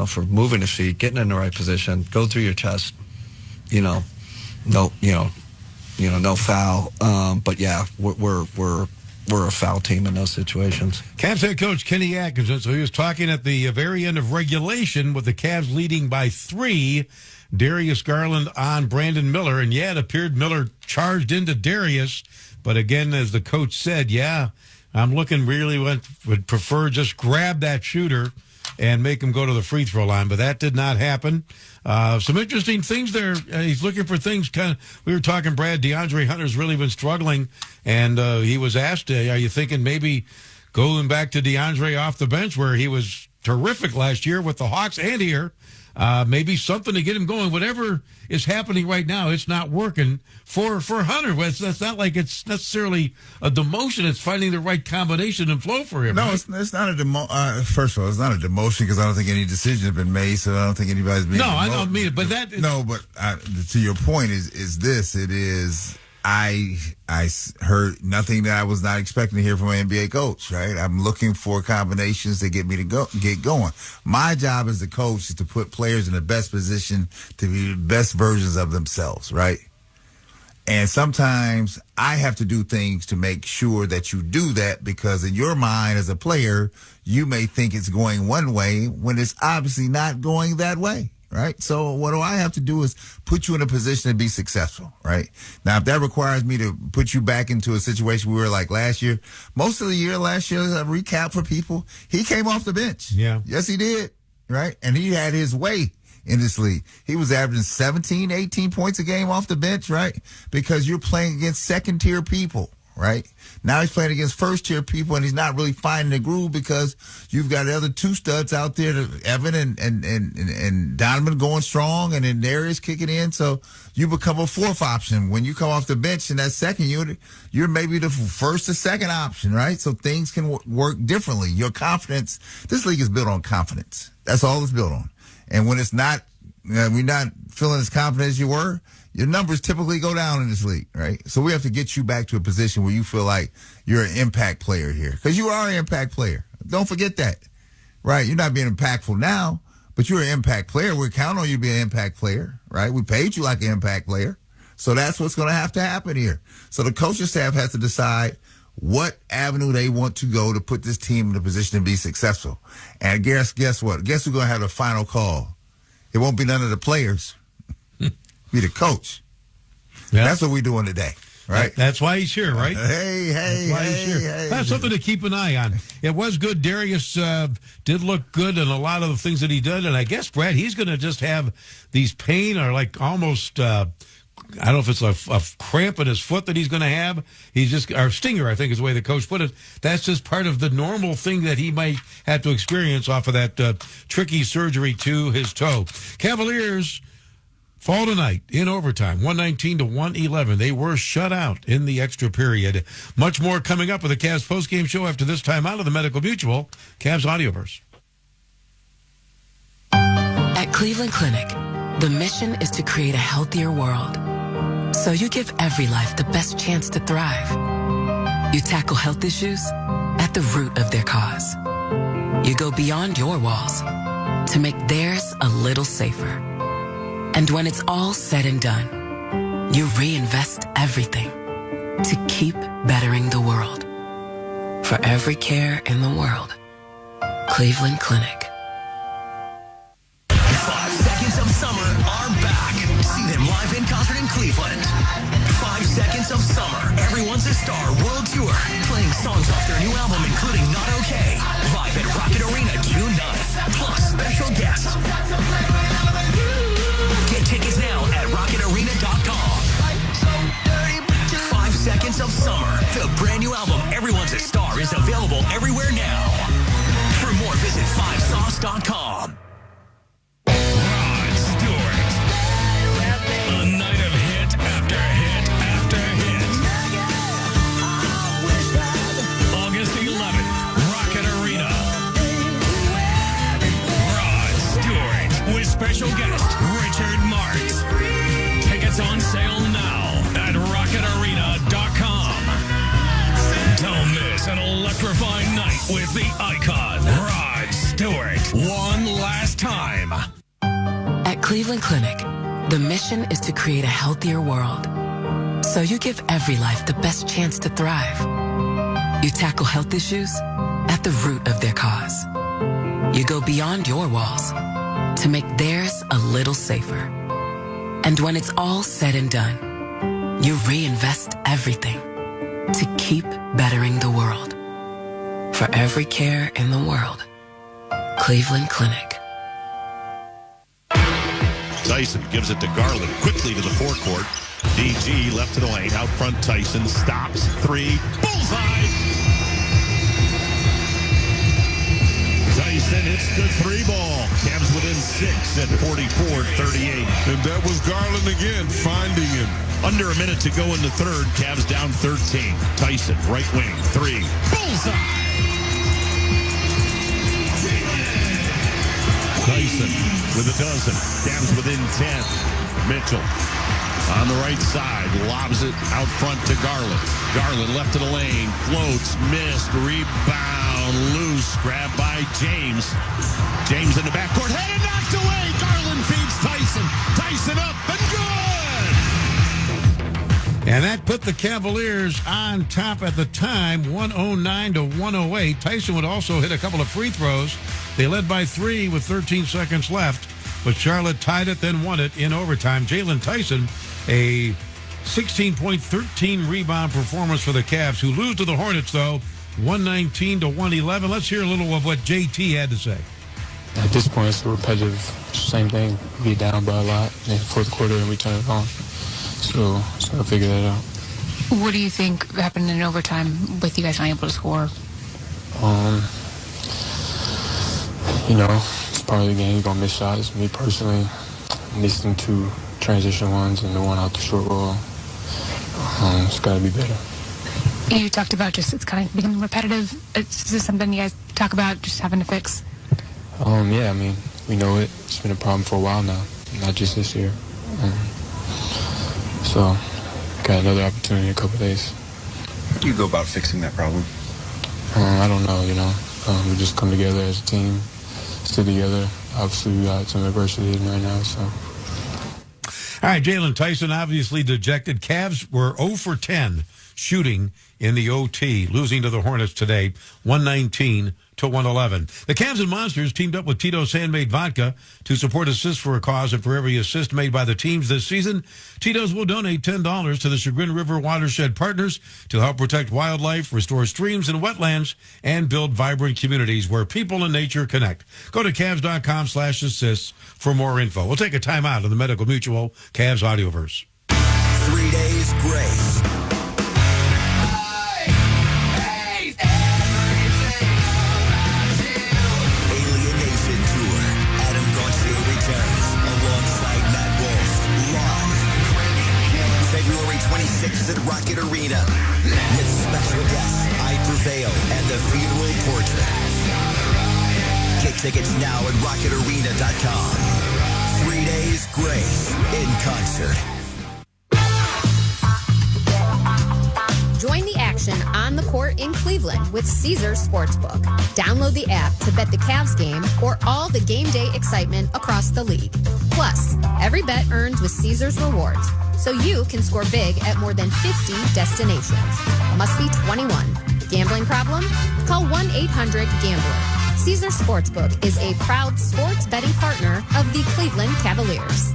for moving his feet, getting in the right position, go through your chest, no foul. But yeah, we're a foul team in those situations. Cavs head coach Kenny Atkinson, so he was talking at the very end of regulation with the Cavs leading by 3. Darius Garland on Brandon Miller, and it appeared Miller charged into Darius, but again, as the coach said, I'm looking really would prefer just grab that shooter and make him go to the free throw line, but that did not happen. Some interesting things there. He's looking for things we were talking, Brad, DeAndre Hunter's really been struggling, and he was asked, are you thinking maybe going back to DeAndre off the bench where he was terrific last year with the Hawks and here? Maybe something to get him going. Whatever is happening right now, it's not working for Hunter. It's not like it's necessarily a demotion. It's finding the right combination and flow for him. No, right? it's not a demotion. First of all, it's not a demotion because I don't think any decision has been made, so I don't think anybody's being I don't mean it, but that... to your point is this. It is... I heard nothing that I was not expecting to hear from an NBA coach, right? I'm looking for combinations that get me to get going. My job as a coach is to put players in the best position to be the best versions of themselves, right? And sometimes I have to do things to make sure that you do that because in your mind as a player, you may think it's going one way when it's obviously not going that way. Right. So what do I have to do is put you in a position to be successful. Right. Now, if that requires me to put you back into a situation we were like last year, most of the year last year, a recap for people, he came off the bench. Yeah. Yes, he did. Right. And he had his way in this league. He was averaging 17, 18 points a game off the bench. Right. Because you're playing against second tier people. Right. Now he's playing against first tier people and he's not really finding the groove because you've got the other 2 studs out there, Evan and Donovan going strong and then Darius kicking in. So you become a 4th option. When you come off the bench in that second unit, you're maybe the first or second option. Right. So things can work differently. Your confidence, this league is built on confidence. That's all it's built on. And when it's not, we're not feeling as confident as you were, your numbers typically go down in this league, right? So we have to get you back to a position where you feel like you're an impact player here. Because you are an impact player. Don't forget that, right? You're not being impactful now, but you're an impact player. We're counting on you to be an impact player, right? We paid you like an impact player. So that's what's going to have to happen here. So the coaching staff has to decide what avenue they want to go to put this team in a position to be successful. And guess what? Guess who's going to have the final call? It won't be none of the players. Be the coach. Yeah. That's what we're doing today, right? That's why he's here, right? Hey. That's something to keep an eye on. It was good. Darius did look good in a lot of the things that he did, and I guess, Brad, he's going to just have these pain or like almost, I don't know if it's a cramp in his foot that he's going to have. He's just, or stinger, I think is the way the coach put it. That's just part of the normal thing that he might have to experience off of that tricky surgery to his toe. Cavaliers fall tonight in overtime, 119-111. They were shut out in the extra period. Much more coming up with the Cavs postgame show after this time out of the Medical Mutual Cavs Audioverse. At Cleveland Clinic, the mission is to create a healthier world. So you give every life the best chance to thrive. You tackle health issues at the root of their cause. You go beyond your walls to make theirs a little safer. And when it's all said and done, you reinvest everything to keep bettering the world. For every care in the world, Cleveland Clinic. 5 Seconds of Summer are back. See them live in concert in Cleveland. 5 Seconds of Summer, Everyone's a Star World Tour. Playing songs off their new album, including Not Okay. Live at Rocket Arena June 9th. Plus special guests. Get tickets now at rocketarena.com. 5 Seconds of Summer, the brand new album Everyone's a Star is available everywhere now. For more, visit 5sauce.com. Rod Stewart. A night of hit after hit after hit. August 11th, Rocket Arena. Rod Stewart with special guest Richard Marx. Tickets on sale now at rocketarena.com. Don't miss an electrifying night with the icon Rod Stewart. One last time. Cleveland Clinic, the mission is to create a healthier world. So you give every life the best chance to thrive. You tackle health issues at the root of their cause. You go beyond your walls to make theirs a little safer. And when it's all said and done, you reinvest everything to keep bettering the world. For every care in the world, Cleveland Clinic. Tyson gives it to Garland quickly to the forecourt. DG left to the lane. Out front, Tyson stops. 3. Bullseye! Tyson hits the 3 ball. Cavs within 6 at 44-38. And that was Garland again, finding him. Under a minute to go in the third. Cavs down 13. Tyson, right wing, 3. Bullseye! Tyson with a dozen. Cavs within 10. Mitchell on the right side, lobs it out front to Garland. Garland left to the lane, floats, missed, rebound, loose, grabbed by James. James in the backcourt, headed, knocked away. Garland feeds Tyson. Tyson up and good. And that put the Cavaliers on top at the time, 109-108. Tyson would also hit a couple of free throws. They led by 3 with 13 seconds left, but Charlotte tied it, then won it in overtime. Jalen Tyson, a 16-point, 13-rebound performance for the Cavs, who lose to the Hornets, though, 119-111. Let's hear a little of what JT had to say. At this point, it's a repetitive, same thing. Be down by a lot in the fourth quarter, and we turn it on. So I figured that out. What do you think happened in overtime with you guys not able to score? It's part of the game. You're going to miss shots. Me personally, missing 2 transition ones and the one out the short roll. It's got to be better. You talked about just it's kind of becoming repetitive. Is this something you guys talk about just having to fix? Yeah, we know it. It's been a problem for a while now, not just this year. So, got another opportunity in a couple days. How do you go about fixing that problem? I don't know, we just come together as a team, stick together. Obviously, we got some adversity right now, so. All right, Jalen Tyson obviously dejected. Cavs were 0 for 10 shooting in the OT, losing to the Hornets today, 119-111. The Cavs and Monsters teamed up with Tito's Handmade Vodka to support Assists for a Cause, and for every assist made by the teams this season, Tito's will donate $10 to the Chagrin River Watershed Partners to help protect wildlife, restore streams and wetlands, and build vibrant communities where people and nature connect. Go to Cavs.com/assists for more info. We'll take a time out on the Medical Mutual Cavs Audioverse. 3 days grace. February 26th at Rocket Arena with special guests I Prevail and the Funeral Portrait. Get tickets now at rocketarena.com. 3 days grace in concert. Join the action on the court in Cleveland with Caesars Sportsbook. Download the app to bet the Cavs game or all the game day excitement across the league. Plus, every bet earns with Caesars Rewards, so you can score big at more than 50 destinations. Must be 21. Gambling problem? Call 1-800-GAMBLER. Caesars Sportsbook is a proud sports betting partner of the Cleveland Cavaliers.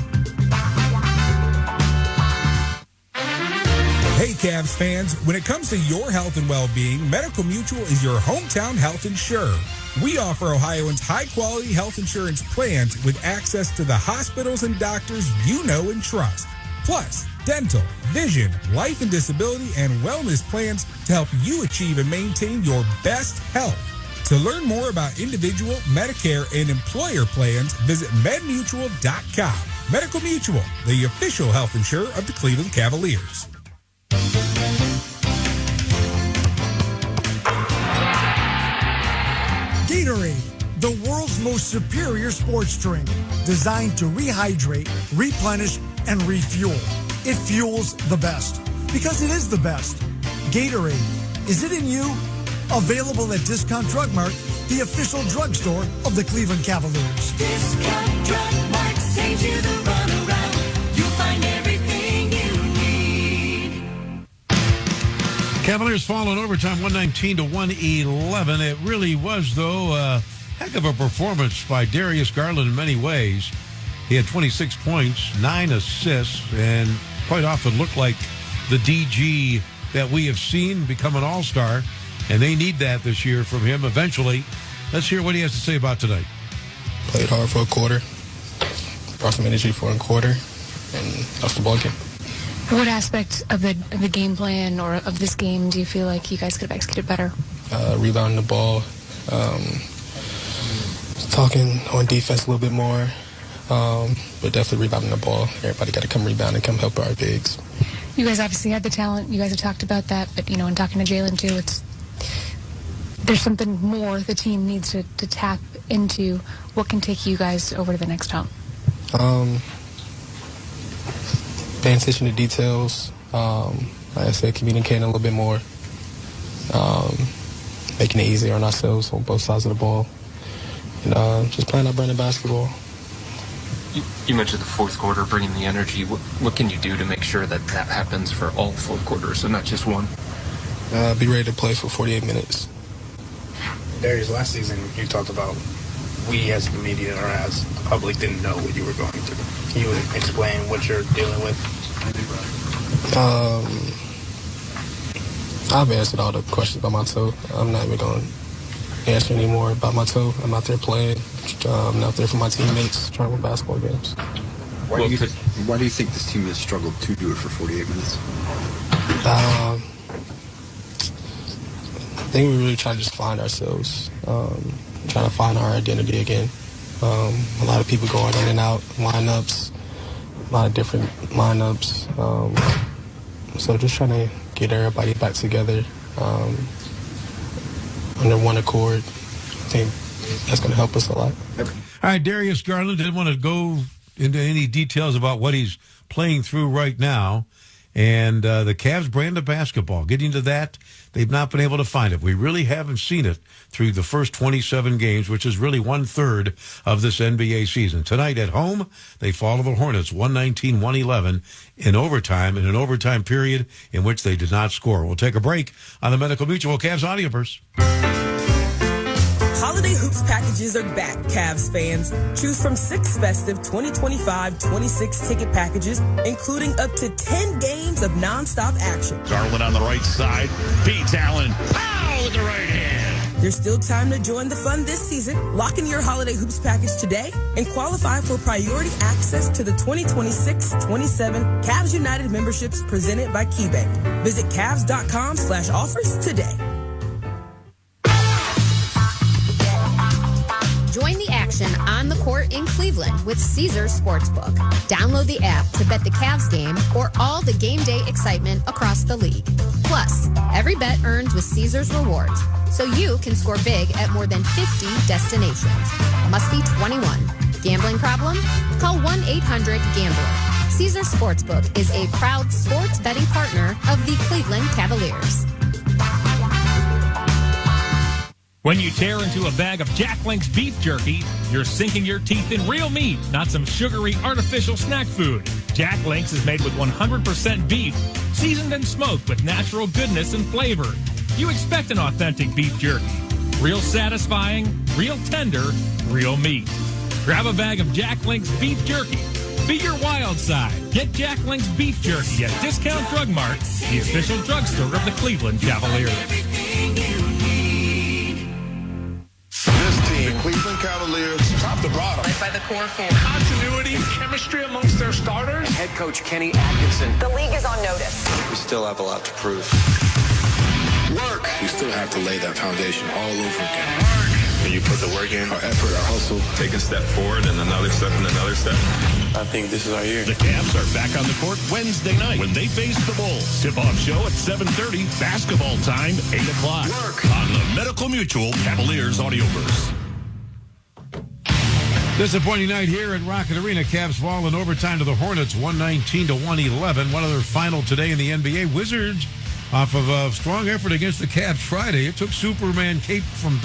Hey, Cavs fans, when it comes to your health and well-being, Medical Mutual is your hometown health insurer. We offer Ohioans high-quality health insurance plans with access to the hospitals and doctors you know and trust. Plus, dental, vision, life and disability, and wellness plans to help you achieve and maintain your best health. To learn more about individual, Medicare, and employer plans, visit medmutual.com. Medical Mutual, the official health insurer of the Cleveland Cavaliers. Gatorade, the world's most superior sports drink, designed to rehydrate, replenish, and refuel. It fuels the best, because it is the best. Gatorade, is it in you? Available at Discount Drug Mart, the official drugstore of the Cleveland Cavaliers. Discount Drug Mart. Find you the runaround. You'll find everything you need. Cavaliers fall in overtime 119-111. It really was, though, a heck of a performance by Darius Garland in many ways. He had 26 points, 9 assists, and quite often looked like the DG that we have seen become an all-star, and they need that this year from him eventually. Let's hear what he has to say about tonight. Played hard for a quarter, brought some energy for a quarter, and lost the ball game. What aspect of the game plan or of this game do you feel like you guys could have executed better? Rebounding the ball, talking on defense a little bit more, but definitely rebounding the ball. Everybody got to come rebound and come help our bigs. You guys obviously had the talent. You guys have talked about that, but in talking to Jalen too, there's something more the team needs to tap into. What can take you guys over to the next hump? Paying attention to details. Like I said, communicating a little bit more. Making it easier on ourselves on both sides of the ball. And just playing our brand of basketball. You mentioned the fourth quarter, bringing the energy. What can you do to make sure that happens for all four quarters and not just one? Be ready to play for 48 minutes. Darius, last season you talked about we as the media or as the public didn't know what you were going through. Can you explain what you're dealing with? I've answered all the questions about my toe. I'm not even going to answer anymore about my toe. I'm out there playing. I'm out there for my teammates, trying to win basketball games. Why do you think this team has struggled to do it for 48 minutes? I think we really try to just find ourselves, trying to find our identity again. A lot of people going in and out, lineups, a lot of different lineups. So just trying to get everybody back together under one accord. I think that's going to help us a lot. All right, Darius Garland didn't want to go into any details about what he's playing through right now. And the Cavs brand of basketball, getting to that, they've not been able to find it. We really haven't seen it through the first 27 games, which is really 1/3 of this NBA season. Tonight at home, they fall to the Hornets 119-111 in an overtime period in which they did not score. We'll take a break on the Medical Mutual Cavs Audioverse. Holiday Hoops packages are back, Cavs fans. Choose from 6 festive 2025-26 ticket packages, including up to 10 games of nonstop action. Garland on the right side, beats Allen. Pow with the right hand. There's still time to join the fun this season. Lock in your Holiday Hoops package today and qualify for priority access to the 2026-27 Cavs United memberships presented by KeyBank. Visit Cavs.com/offers today. Join the action on the court in Cleveland with Caesars Sportsbook. Download the app to bet the Cavs game or all the game day excitement across the league. Plus, every bet earns with Caesars Rewards, so you can score big at more than 50 destinations. Must be 21. Gambling problem? Call 1-800-GAMBLER. Caesars Sportsbook is a proud sports betting partner of the Cleveland Cavaliers. When you tear into a bag of Jack Link's beef jerky, you're sinking your teeth in real meat, not some sugary, artificial snack food. Jack Link's is made with 100% beef, seasoned and smoked with natural goodness and flavor. You expect an authentic beef jerky. Real satisfying, real tender, real meat. Grab a bag of Jack Link's beef jerky. Be your wild side. Get Jack Link's beef jerky at Discount Drug Mart, the official drugstore of the Cleveland Cavaliers. The Cleveland Cavaliers, top to bottom. Led by the core four. Continuity, chemistry amongst their starters. And head coach Kenny Atkinson. The league is on notice. We still have a lot to prove. Work. We still have to lay that foundation all over again. When you put the work in, our effort, our hustle, take a step forward and another step and another step. I think this is our year. The Cavs are back on the court Wednesday night when they face the Bulls. Tip-off show at 7:30. Basketball time, 8 o'clock. Work. On the Medical Mutual Cavaliers Audioverse. Disappointing night here at Rocket Arena. Cavs fall in overtime to the Hornets, 119-111. One other final today in the NBA. Wizards, off of a strong effort against the Cavs Friday. It took Superman cape from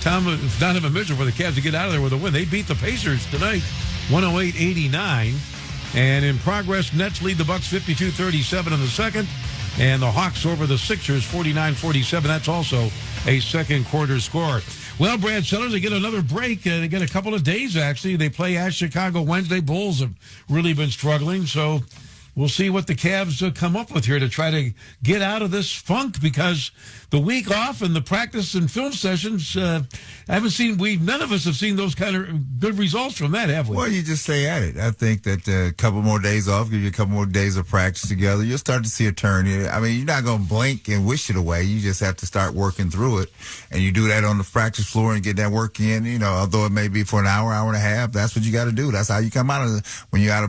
Donovan Mitchell for the Cavs to get out of there with a win. They beat the Pacers tonight, 108-89. And in progress, Nets lead the Bucks 52-37 in the second. And the Hawks over the Sixers 49-47. That's also a second quarter score. Well, Brad Sellers, they get another break. They get a couple of days, actually. They play at Chicago Wednesday. Bulls have really been struggling. So we'll see what the Cavs come up with here to try to get out of this funk, because the week off and the practice and film sessions, none of us have seen those kind of good results from that, have we? Well, you just stay at it. I think that a couple more days off, give you a couple more days of practice together, you'll start to see a turn. I mean, you're not going to blink and wish it away. You just have to start working through it. And you do that on the practice floor and get that work in, although it may be for an hour, hour and a half. That's what you got to do. That's how you come out of it. When you're out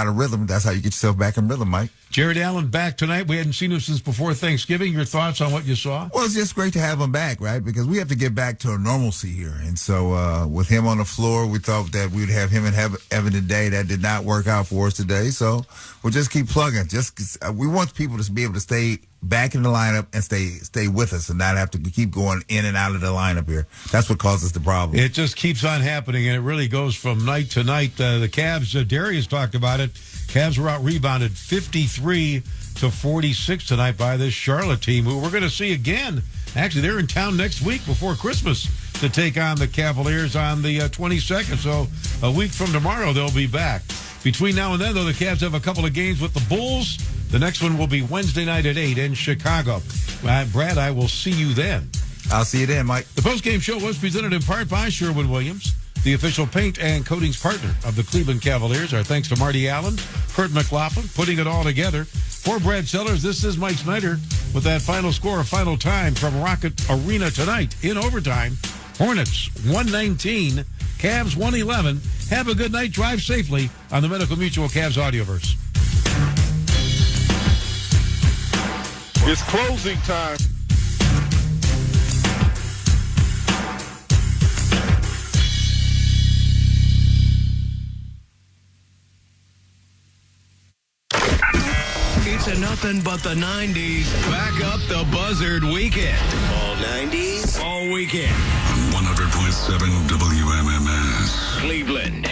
of rhythm, that's how you get yourself back in rhythm, Mike. Jared Allen back tonight. We hadn't seen him since before Thanksgiving. Your thoughts on what you saw? Well, it's just great to have him back, right? Because we have to get back to a normalcy here. And so with him on the floor, we thought that we'd have him and Evan today. That did not work out for us today. So we'll just keep plugging. We want people to be able to stay back in the lineup and stay with us and not have to keep going in and out of the lineup here. That's what causes the problem. It just keeps on happening, and it really goes from night to night. The Cavs, Darius talked about it. Cavs were out-rebounded 53-46 tonight by this Charlotte team, who we're going to see again. Actually, they're in town next week before Christmas to take on the Cavaliers on the 22nd. So a week from tomorrow, they'll be back. Between now and then, though, the Cavs have a couple of games with the Bulls. The next one will be Wednesday night at 8 in Chicago. Brad, I will see you then. I'll see you then, Mike. The postgame show was presented in part by Sherwin-Williams, the official paint and coatings partner of the Cleveland Cavaliers. Our thanks to Marty Allen, Kurt McLaughlin, putting it all together. For Brad Sellers, this is Mike Snyder with that final score, final time from Rocket Arena tonight. In overtime, Hornets 119, Cavs 111. Have a good night. Drive safely on the Medical Mutual Cavs Audioverse. It's closing time. It's a nothing but the 90s. Back up the buzzard weekend. All 90s, all weekend. 100.7 WMMS. Cleveland.